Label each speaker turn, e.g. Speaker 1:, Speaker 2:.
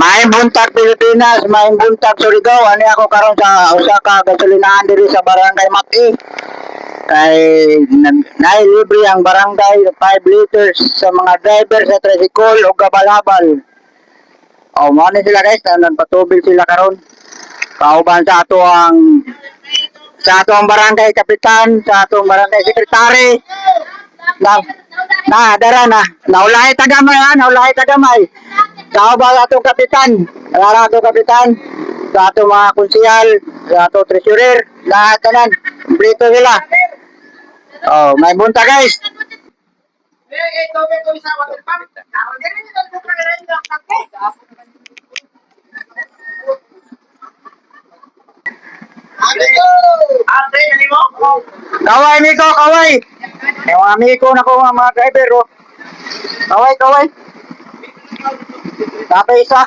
Speaker 1: Maayong buntag Pilipinas, maayong buntag Surigao. Ani ako karon sa usa ka gasolinahan diri sa Barangay Maki. Kay nailibre ang barangay 5 liters sa mga driver sa tricycle o gabal-habal. O mo ni sila guys, nagpatubil sila karon. Kauban sa ato ang barangay kapitan, sa ato ang barangay sekretary. Dara na. Naulahi tagamay ha, naulahi tagamay. Kauban ato kapitan, ato kapitan, sa ato mga konsehal, sa ato treasurer, lahat kanan. Kompleto sila. Oh, may bunta guys. Kaway Miko, kaway. Yung mga Miko na ko mga driver oh. Kaway, kaway. Tapos isa.